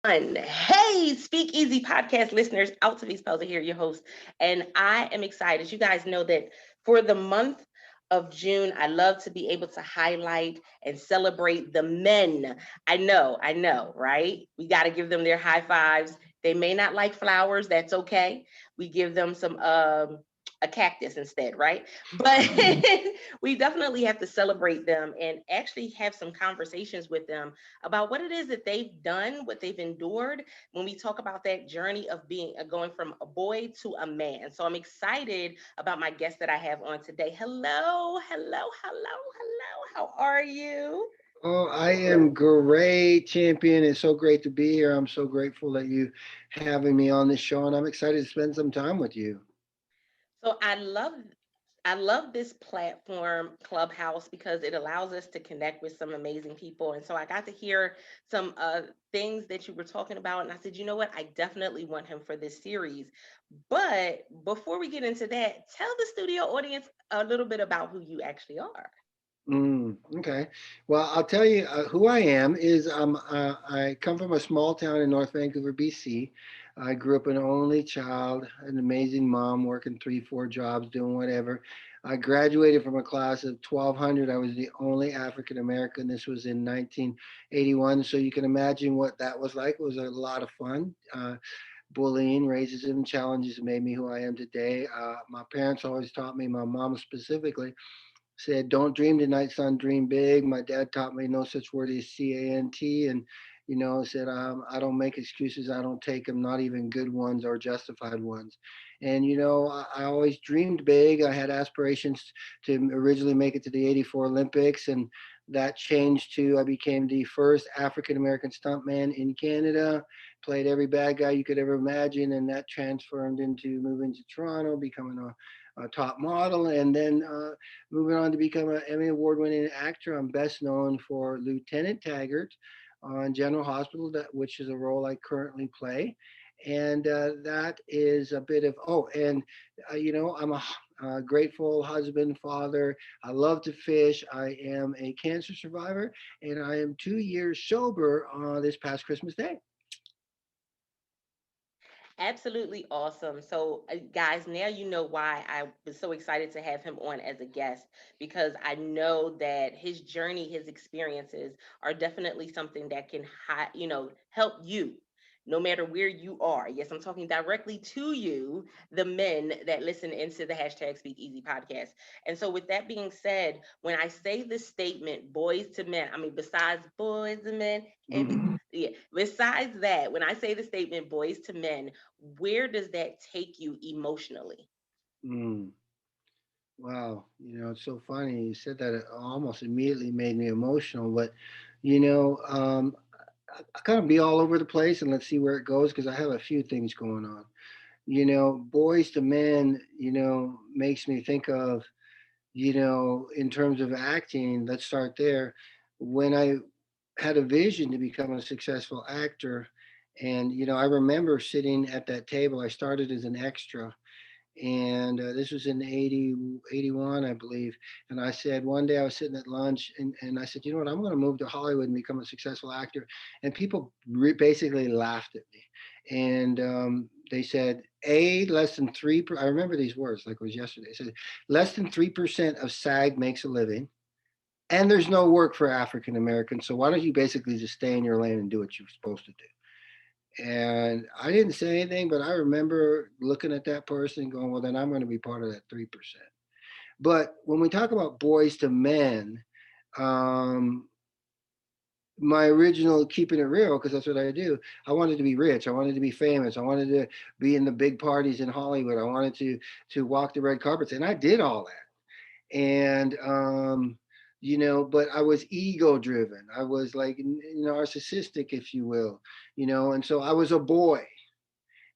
Hey, SpeakEasy Podcast listeners, Altovise here, your host, and I am excited. You guys know that for the month of June, I love to be able to highlight and celebrate the men. I know, right? We got to give them their high fives. They may not like flowers, that's okay. We give them some a cactus instead, right? But we definitely have to celebrate them and actually have some conversations with them about what it is that they've done, what they've endured when we talk about that journey of being going from a boy to a man. So I'm excited about my guest that I have on today. Hello. How are you? Oh, I am great, champion. It's so great to be here. I'm so grateful that you having me on this show, and I'm excited to spend some time with you. So I love this platform Clubhouse because it allows us to connect with some amazing people. And so I got to hear some things that you were talking about and I said, "You know what? I definitely want him for this series." But before we get into that, tell the studio audience a little bit about who you actually are. Okay. Well, I'll tell you who I am is I come from a small town in North Vancouver, BC. I grew up an only child, an amazing mom, working three, four jobs, doing whatever. I graduated from a class of 1,200. I was the only African American. This was in 1981. So you can imagine what that was like. It was a lot of fun. Bullying, racism, challenges made me who I am today. My parents always taught me, my mom specifically, said, "Don't dream tonight, son. Dream big." My dad taught me no such word as CANT, and said, "I don't make excuses. I don't take them, not even good ones or justified ones." And I always dreamed big. I had aspirations to originally make it to the '84 Olympics, and that changed to I became the first African American stuntman in Canada. Played every bad guy you could ever imagine, and that transformed into moving to Toronto, becoming a top model, and then moving on to become an Emmy Award-winning actor. I'm best known for Lieutenant Taggart on General Hospital, which is a role I currently play. And that is a bit of, and I'm a grateful husband, father. I love to fish. I am a cancer survivor, and I am 2 years sober this past Christmas Day. Absolutely awesome. So, guys, now you know why I was so excited to have him on as a guest because I know that his journey, his experiences are definitely something that can, help you no matter where you are. Yes, I'm talking directly to you, the men that listen into the hashtag Speak Easy podcast. And so, with that being said, when I say the statement boys to men, I mean, besides boys to men, and yeah, besides that, when I say the statement boys to men, where does that take you emotionally? Mm. Wow, it's so funny. You said that it almost immediately made me emotional, but you know, um, I kind of be all over the place and let's see where it goes because I have a few things going on. Boys to men, makes me think of, in terms of acting, let's start there. When I had a vision to become a successful actor, and, I remember sitting at that table, I started as an extra and this was in 80, 81, I believe. And I said, one day I was sitting at lunch and I said, you know what, I'm going to move to Hollywood and become a successful actor. And people basically laughed at me. And they said, less than I remember these words like it was yesterday. It said, less than 3% of SAG makes a living. And there's no work for African Americans. So why don't you basically just stay in your lane and do what you're supposed to do? And I didn't say anything, but I remember looking at that person and going, well, then I'm going to be part of that 3%. But when we talk about boys to men, um, my original keeping it real, because that's what I do, I wanted to be rich. I wanted to be famous. I wanted to be in the big parties in Hollywood. I wanted to walk the red carpets. And I did all that. And, but I was ego driven. I was like narcissistic, if you will, and so I was a boy.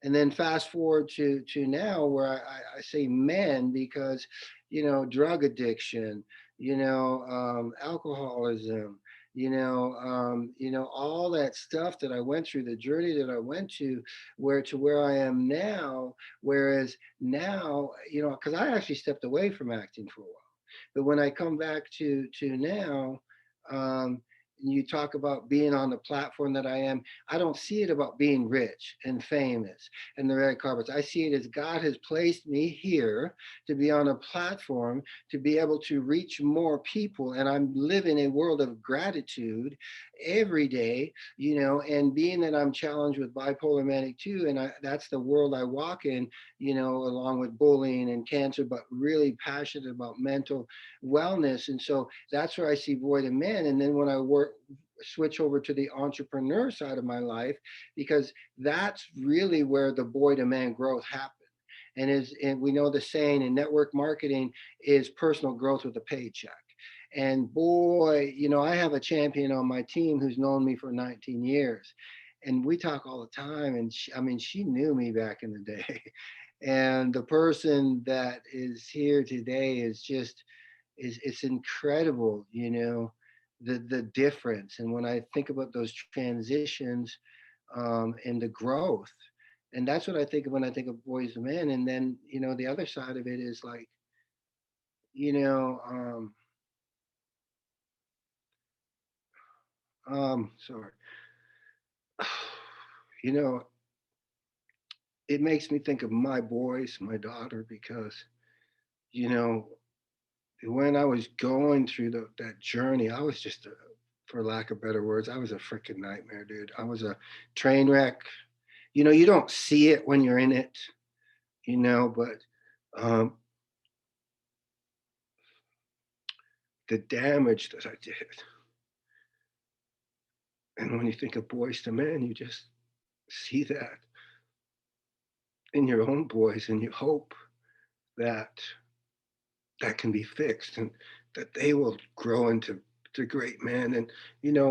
And then fast forward to now where I say men because drug addiction, alcoholism, all that stuff that I went through, the journey that I went where I am now. Whereas now, because I actually stepped away from acting for a while, but when I come back to now, um, you talk about being on the platform that I am. I don't see it about being rich and famous and the red carpets. I see it as God has placed me here to be on a platform to be able to reach more people. And I'm living a world of gratitude every day, and being that I'm challenged with bipolar manic too, and that's the world I walk in, along with bullying and cancer, but really passionate about mental wellness. And so that's where I see void of man. And then when I switch over to the entrepreneur side of my life, because that's really where the boy to man growth happens. And we know the saying in network marketing is personal growth with a paycheck. And boy, I have a champion on my team who's known me for 19 years. And we talk all the time. And she knew me back in the day. And the person that is here today is just, it's incredible, the difference. And when I think about those transitions, and the growth, and that's what I think of when I think of boys and men. And then, the other side of it is like, you know, sorry, you know, it makes me think of my boys, my daughter, because, you know, when I was going through that journey, I was just, for lack of better words, I was a freaking nightmare, dude. I was a train wreck. You don't see it when you're in it, but um, the damage that I did. And when you think of boys to men, you just see that in your own boys, and you hope that that can be fixed and that they will grow into to great men. And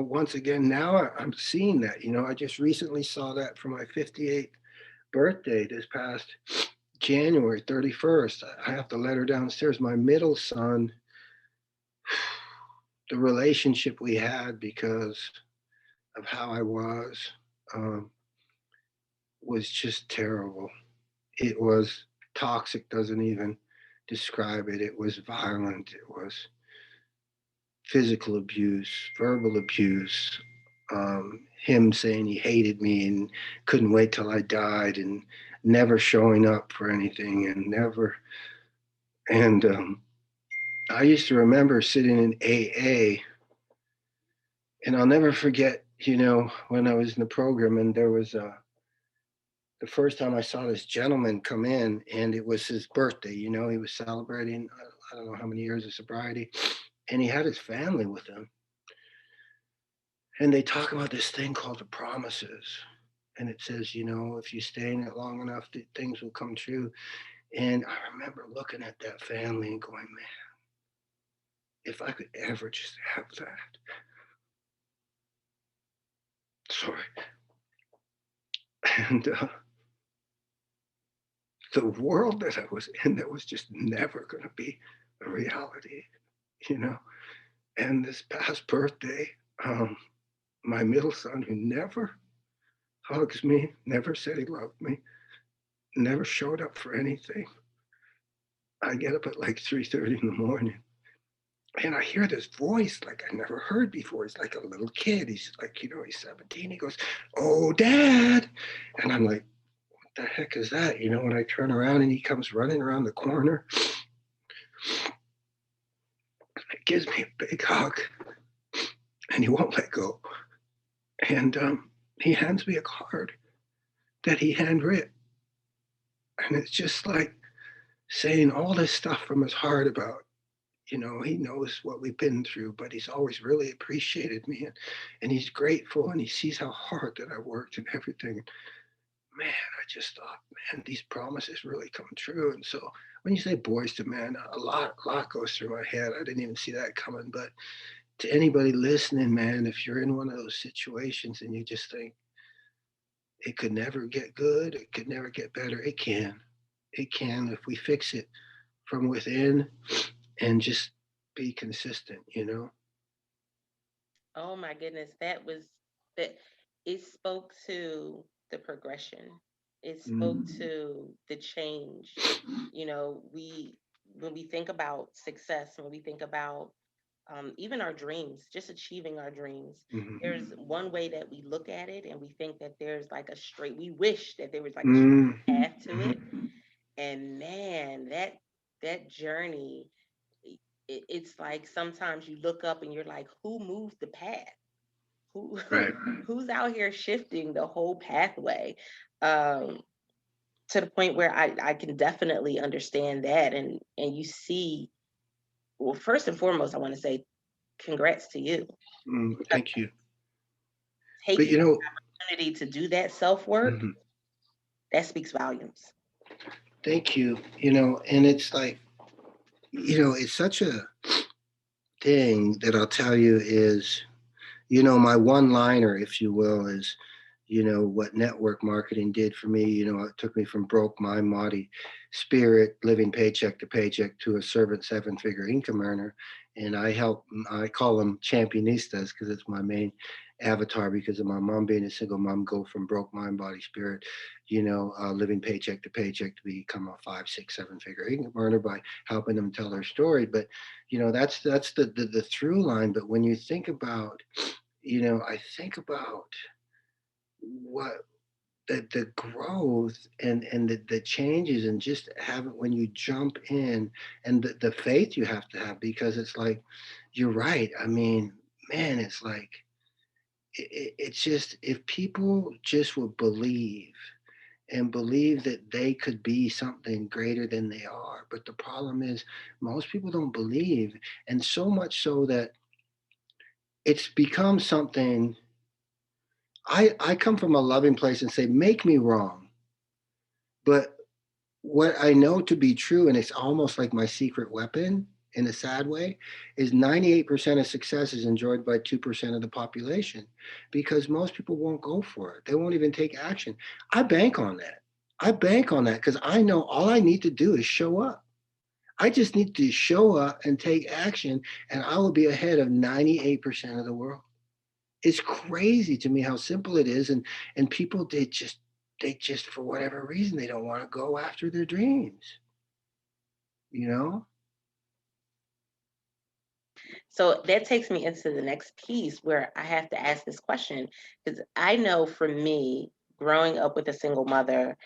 once again, now I'm seeing that. I just recently saw that for my 58th birthday this past January 31st. I have the letter downstairs. My middle son, the relationship we had because of how I um, was just terrible. It was toxic, doesn't even describe it. It was violent. It was physical abuse, verbal abuse, him saying he hated me and couldn't wait till I died, and never showing up for anything, and never. And I used to remember sitting in AA, and I'll never forget, when I was in the program, and there was the first time I saw this gentleman come in, and it was his birthday. He was celebrating, I don't know how many years of sobriety, and he had his family with him. And they talk about this thing called the promises. And it says, if you stay in it long enough, things will come true. And I remember looking at that family and going, man, if I could ever just have that. Sorry. And the world that I was in, that was just never going to be a reality, you know. And this past birthday, my middle son, who never hugs me, never said he loved me, never showed up for anything. I get up at like 3:30 in the morning, and I hear this voice like I never heard before. He's like a little kid. He's like, he's 17. He goes, "Oh, Dad." And I'm like, what the heck is that? When I turn around and he comes running around the corner, he gives me a big hug, and he won't let go. And he hands me a card that he handwritten. And it's just like saying all this stuff from his heart about, he knows what we've been through, but he's always really appreciated me, and he's grateful, and he sees how hard that I worked and everything. Man, I just thought, man, these promises really come true. And so when you say boys to men, a lot goes through my head. I didn't even see that coming. But to anybody listening, man, if you're in one of those situations and you just think it could never get good, it could never get better, it can. It can if we fix it from within and just be consistent. Oh my goodness, that it spoke to the progression. It spoke Mm. to the change. We when we think about success, when we think about even our dreams, just achieving our dreams. Hmm. There's one way that we look at it, and we think that there's like a straight. We wish that there was like a straight Hmm. path to it, and man, that journey, it's like sometimes you look up and you're like, who moved the path? Who Right. who's out here shifting the whole pathway? Um, to the point where I can definitely understand that, and you see, well, first and foremost, I want to say congrats to you. Thank you. But Taking you know, the opportunity to do that self work, mhm, that speaks volumes. thank you. And it's like, it's such a thing that I'll tell you is, my one liner, if you will, is, what network marketing did for me. It took me from broke mind, body, spirit, living paycheck to paycheck to a servant 7-figure income earner. And I call them championistas because it's my main avatar because of my mom being a single mom, go from broke mind, body, spirit, living paycheck to paycheck to become a 5, 6, 7-figure income earner by helping them tell their story. But, that's the through line. But when you think about, I think about what the growth and the changes and just have it when you jump in and the faith you have to have because it's like you're right. I mean, man, it's like it's just if people just would believe and believe that they could be something greater than they are. But the problem is most people don't believe, and so much so that it's become something. I come from a loving place and say, make me wrong. But what I know to be true, and it's almost like my secret weapon in a sad way, is 98% of success is enjoyed by 2% of the population because most people won't go for it. They won't even take action. I bank on that. I bank on that because I know all I need to do is show up. I just need to show up and take action, and I will be ahead of 98% of the world. It's crazy to me how simple it is, and people they just for whatever reason they don't want to go after their dreams. You know? So that takes me into the next piece where I have to ask this question because I know for me, growing up with a single mother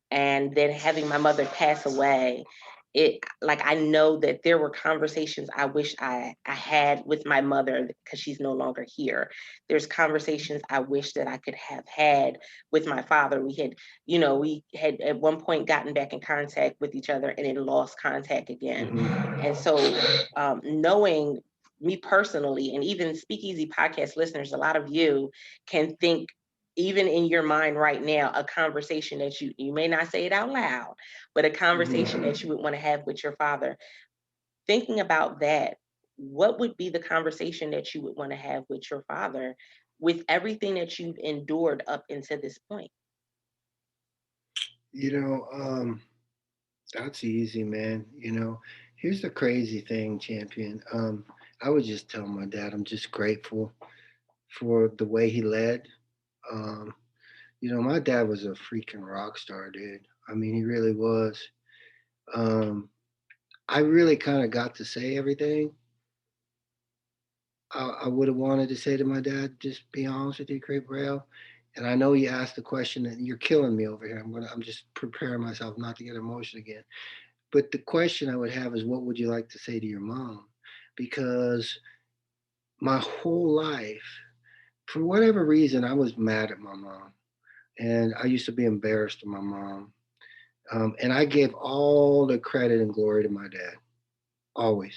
and then having my mother pass away, it like I know that there were conversations I wish I had with my mother because she's no longer here. There's conversations I wish that I could have had with my father. We had at one point gotten back in contact with each other and then lost contact again. Hmm. And so knowing me personally, and even SpeakEasy Podcast listeners, a lot of you can think even in your mind right now, a conversation that you may not say it out loud, but a conversation Hmm. that you would want to have with your father. Thinking about that, what would be the conversation that you would want to have with your father with everything that you've endured up until this point? You know, that's easy, man. Here's the crazy thing, champion. I would just tell my dad I'm just grateful for the way he led. Um, my dad was a freaking rock star, dude. I mean, he really was. Um, I really kind of got to say everything I would have wanted to say to my dad. Just be honest with you, Great Braille. And I know you asked the question, and you're killing me over here. I'm just preparing myself not to get emotional again. But the question I would have is, what would you like to say to your mom? Because my whole life, for whatever reason, I was mad at my mom, and I used to be embarrassed of my mom. And I gave all the credit and glory to my dad, always.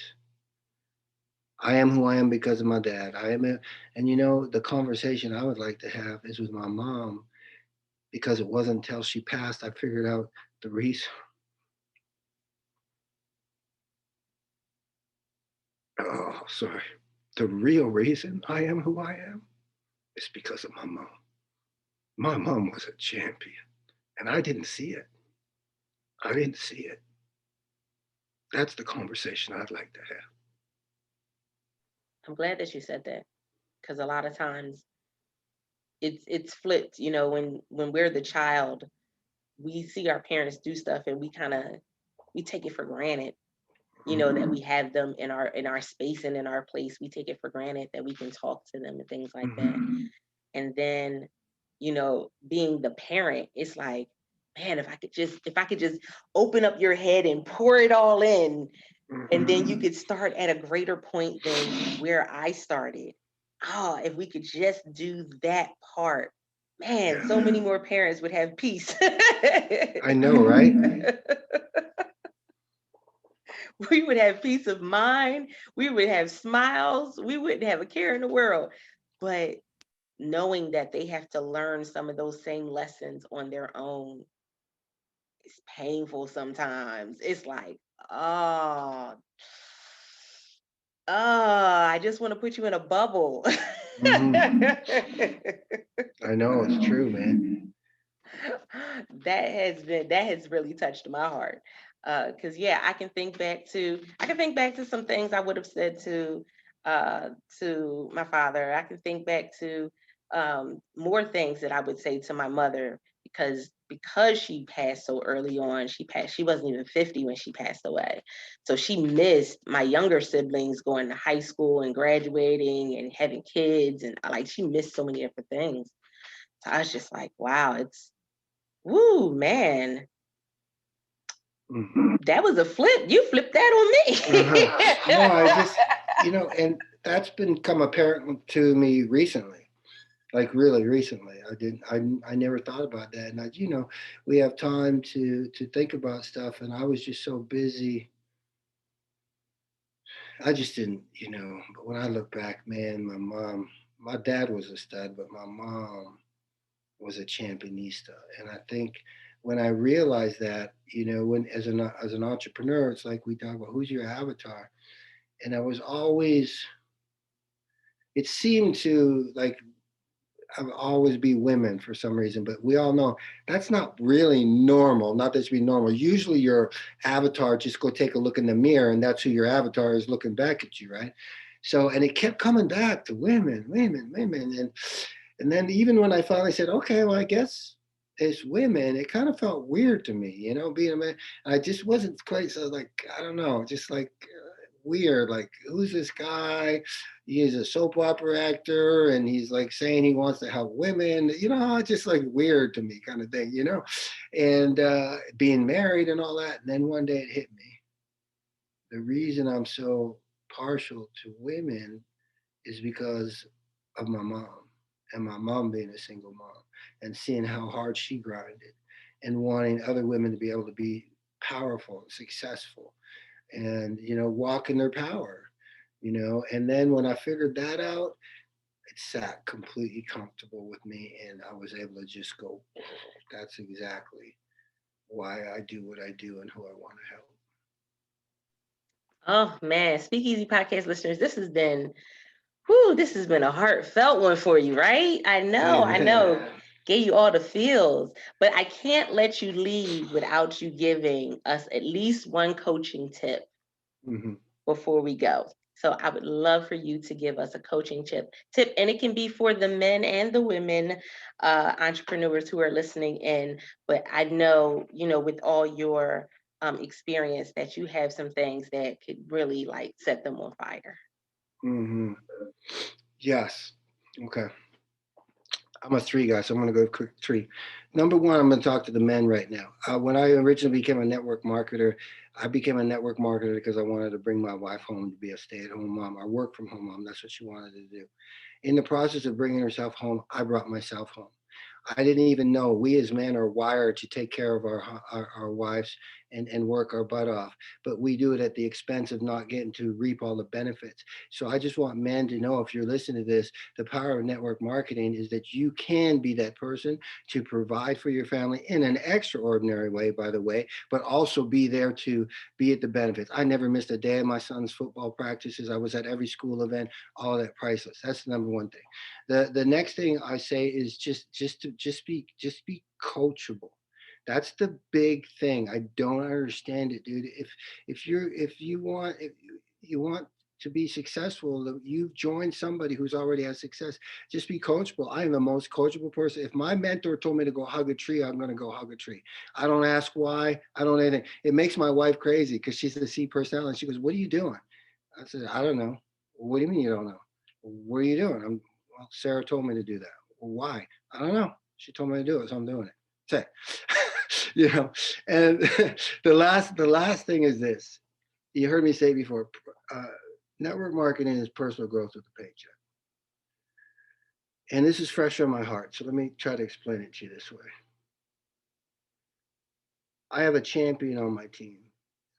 I am who I am because of my dad. And the conversation I would like to have is with my mom because it wasn't until she passed I figured out the reason. Oh, sorry. The real reason I am who I am is because of my mom. My mom was a champion, and I didn't see it. I didn't see it. That's the conversation I'd like to have. I'm glad that you said that because a lot of times it's flipped. When we're the child, we see our parents do stuff and we take it for granted. that we have them in our space and in our place. We take it for granted that we can talk to them and things like that. And then, being the parent, it's like, man, if I could just open up your head and pour it all in, and then you could start at a greater point than where I started. Oh, if we could just do that part, man, Yeah. so many more parents would have peace. I know, right? We would have peace of mind. We would have smiles. We wouldn't have a care in the world. But knowing that they have to learn some of those same lessons on their own, it's painful sometimes. It's like, oh, I just want to put you in a bubble. Hmm. I know it's true, man. That has really touched my heart. Because yeah, I can think back to some things I would have said to my father. I can think back to more things that I would say to my mother, because she passed so early on. She wasn't even 50 when she passed away. So she missed my younger siblings going to high school and graduating and having kids, and like she missed so many different things. So I was just like, wow, it's woo, man. Hmm. That was a flip. You flipped that Uh-huh. No, I on just, and that's become apparent to me recently, like really recently. I never thought about that. And we have time to think about stuff. And I was just so busy. I just didn't, but when I look back, man, my dad was a stud, but my mom was a championista. And I think when I realized that, when as an entrepreneur, it's like we talk about who's your avatar. And I was always, it seemed to like always be women for some reason, but we all know that's not really normal. Not that it's be normal. Usually your avatar, just go take a look in the mirror and that's who your avatar is looking back at you, right? So, and it kept coming back to women, women, women. And then even when I finally said, okay, well, I guess it's women, it kind of felt weird to me, being a man. I just wasn't quite, so like, I don't know, just like weird. Like, who's this guy? He's a soap opera actor and he's like saying he wants to help women, just like weird to me kind of thing, and being married and all that. And then one day it hit me. The reason I'm so partial to women is because of my mom, and my mom being a single mom and seeing how hard she grinded and wanting other women to be able to be powerful and successful and walk in their power. And then when I figured that out, it sat completely comfortable with me, and I was able to just go, "Whoa, that's exactly why I do what I do and who I want to help." Oh man, Speakeasy Podcast listeners, this has been a heartfelt one for you, right? I know. Amen. Gave you all the feels, but I can't let you leave without you giving us at least one coaching tip Hmm. before we go. So I would love for you to give us a coaching tip, and it can be for the men and the women entrepreneurs who are listening in. But I know, with all your experience, that you have some things that could really like set them on fire. Hmm. Yes. Okay. I'm a three guy, so I'm going to go quick three. Number one, I'm going to talk to the men right now. When I originally became a network marketer, I became a network marketer because I wanted to bring my wife home to be a stay-at-home mom. I work from home mom. That's what she wanted to do. In the process of bringing herself home, I brought myself home. I didn't even know we as men are wired to take care of our wives and work our butt off, but we do it at the expense of not getting to reap all the benefits. So I just want men to know, if you're listening to this, the power of network marketing is that you can be that person to provide for your family in an extraordinary way, by the way, but also be there to be at the benefits. I never missed a day of my son's football practices. I was at every school event, all of that priceless. That's the number one thing. The next thing I say is just be coachable. That's the big thing. I don't understand it, dude. If you want to be successful, you've joined somebody who's already had success. Just be coachable. I am the most coachable person. If my mentor told me to go hug a tree, I'm going to go hug a tree. I don't ask why. I don't anything. It makes my wife crazy because she's a C personality. She goes, "What are you doing?" I said, "I don't know." "What do you mean you don't know?" "What are you doing?" Well, Sarah told me to do that." "Well, why?" "I don't know. She told me to do it, so I'm doing it." Say, you know. And the last thing is this. You heard me say before. Uh, Network marketing is personal growth with a paycheck. And this is fresh on my heart. So let me try to explain it to you this way. I have a champion on my team,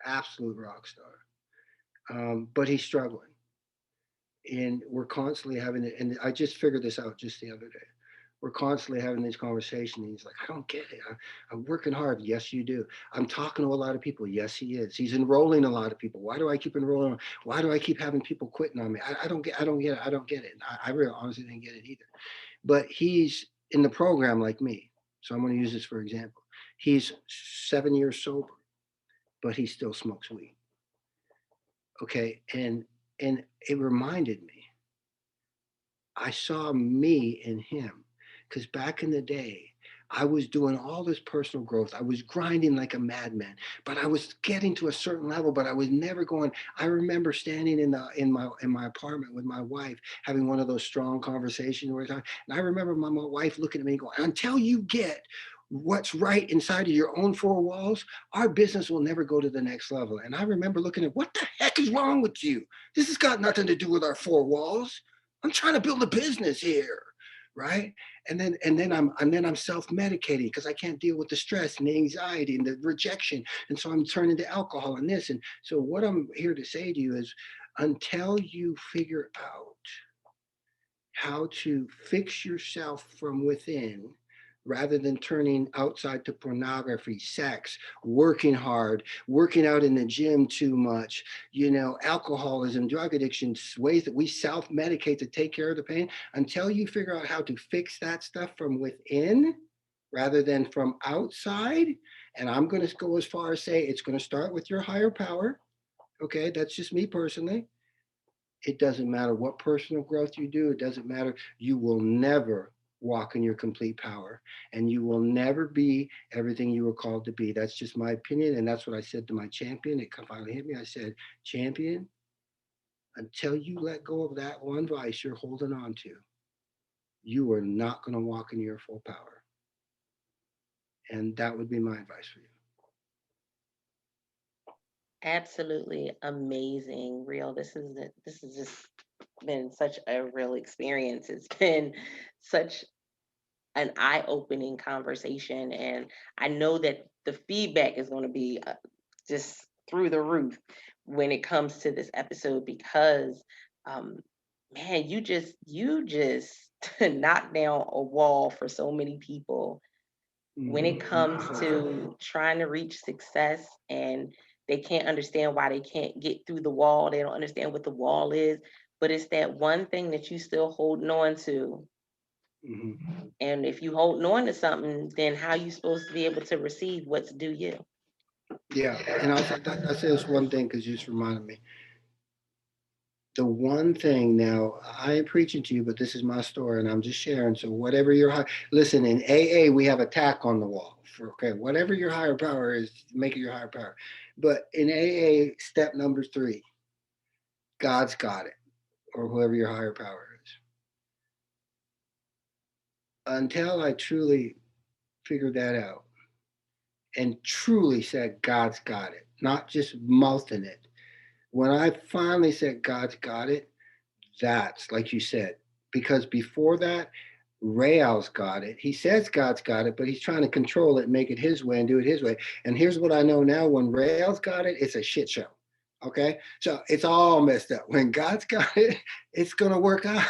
absolute rock star, but he's struggling. And we're constantly having it. And I just figured this out just the other day. We're constantly having these conversations. He's like, "I don't get it. I'm working hard." "Yes, you do." "I'm talking to a lot of people." "Yes, he is." "He's enrolling a lot of people." "Why do I keep enrolling? Why do I keep having people quitting on me?" I don't get. I don't get it. I don't get it. I really honestly didn't get it either. But he's in the program like me. So I'm going to use this for example. He's 7 years sober, but he still smokes weed. Okay, and it reminded me. I saw me in him because back in the day, I was doing all this personal growth. I was grinding like a madman, but I was getting to a certain level, but I was never going. I remember standing in my apartment with my wife, having one of those strong conversations where and I remember my wife looking at me and going, "Until you get what's right inside of your own four walls, our business will never go to the next level." And I remember looking at, "What the heck is wrong with you? This has got nothing to do with our four walls. I'm trying to build a business here." Right. And then I'm self-medicating because I can't deal with the stress and the anxiety and the rejection. And so I'm turning to alcohol and this. And so what I'm here to say to you is until you figure out how to fix yourself from within rather than turning outside to pornography, sex, working hard, working out in the gym too much, alcoholism, drug addiction, ways that we self-medicate to take care of the pain, until you figure out how to fix that stuff from within rather than from outside. And I'm going to go as far as say it's going to start with your higher power. Okay, that's just me personally. It doesn't matter what personal growth you do. It doesn't matter. You will never walk in your complete power and you will never be everything you were called to be. That's just my opinion. And that's what I said to my champion. It finally hit me. I said, "Champion, until you let go of that one vice you're holding on to, you are not going to walk in your full power." And that would be my advice for you. Absolutely amazing, real. This has just been such a real experience. It's been such an eye-opening conversation, and I know that the feedback is going to be just through the roof when it comes to this episode because, um, man, you just knocked down a wall for so many people when it comes to trying to reach success and they can't understand why they can't get through the wall. They don't understand what the wall is, but it's that one thing that you still holding on to. Mm-hmm. And if you holding on to something, then how you supposed to be able to receive what's due you? Yeah. And I'll say this one thing because you just reminded me. The one thing now, I ain't preaching to you, but this is my story and I'm just sharing. So whatever your listen, in AA we have a tack on the wall for okay, whatever your higher power is, make it your higher power. But in AA, step number 3, God's got it, or whoever your higher power is. Until I truly figured that out and truly said God's got it, not just mouthing it. When I finally said God's got it, that's like you said, because before that, Réal's got it. He says God's got it, but he's trying to control it, make it his way, and do it his way. And here's what I know now: when Réal's got it, it's a shit show. Okay, so it's all messed up. When God's got it, it's gonna work out,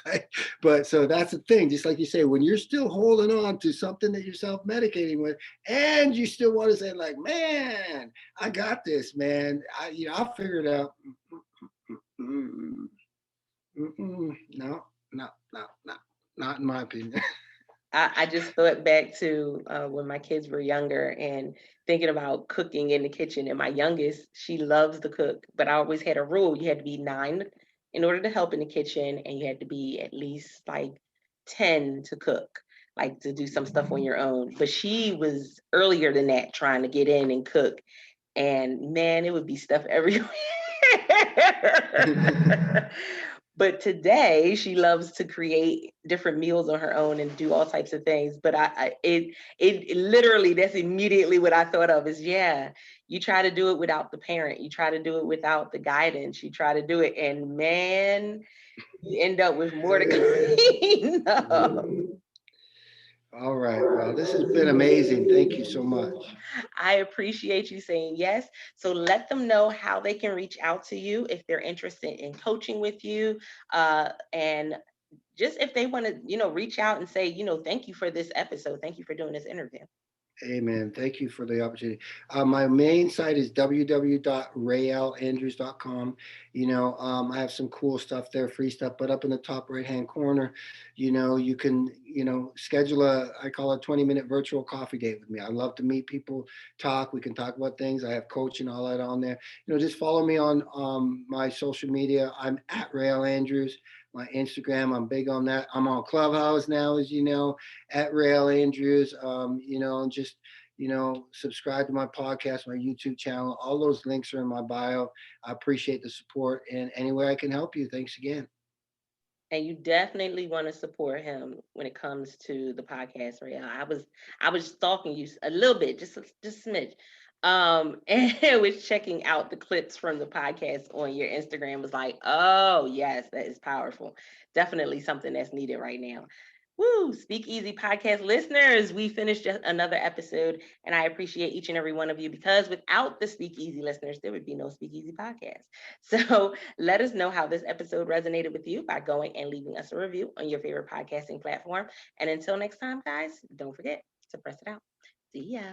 right? But so that's the thing. Just like you say, when you're still holding on to something that you're self-medicating with, and you still want to say, like, "Man, I got this, man. I'll figure it out." Mm-mm. No, no, no, no, not in my opinion. I just thought back to when my kids were younger and thinking about cooking in the kitchen. And my youngest, she loves to cook, but I always had a rule: you had to be 9 in order to help in the kitchen, and you had to be at least like 10 to cook, like to do some stuff on your own. But she was earlier than that, trying to get in and cook, and man, it would be stuff everywhere. But today she loves to create different meals on her own and do all types of things. But it literally, that's immediately what I thought of is, yeah, you try to do it without the parent, you try to do it without the guidance, you try to do it, and man, you end up with more to clean up. All right. Well, this has been amazing. Thank you so much. I appreciate you saying yes. So let them know how they can reach out to you if they're interested in coaching with you. And just if they want to, reach out and say, thank you for this episode. Thank you for doing this interview. Amen. Thank you for the opportunity. My main site is www.rayalandrews.com. I have some cool stuff there, free stuff, but up in the top right hand corner, you can, schedule I call it 20-minute virtual coffee date with me. I love to meet people, talk. We can talk about things. I have coaching, all that on there. Just follow me on my social media. I'm at Réal Andrews. My Instagram, I'm big on that. I'm on Clubhouse now, as you know, at Réal Andrews. And just subscribe to my podcast, my YouTube channel. All those links are in my bio. I appreciate the support, and any way I can help you, thanks again. And you definitely want to support him when it comes to the podcast, Ray. I was stalking you a little bit, just a smidge. And I was checking out the clips from the podcast on your Instagram. Was like, oh yes, that is powerful. Definitely something that's needed right now. Woo! Speak Easy Podcast listeners, we finished just another episode, and I appreciate each and every one of you, because without the Speak Easy listeners, there would be no Speak Easy Podcast. So let us know how this episode resonated with you by going and leaving us a review on your favorite podcasting platform. And until next time, guys, don't forget to press it out. See ya.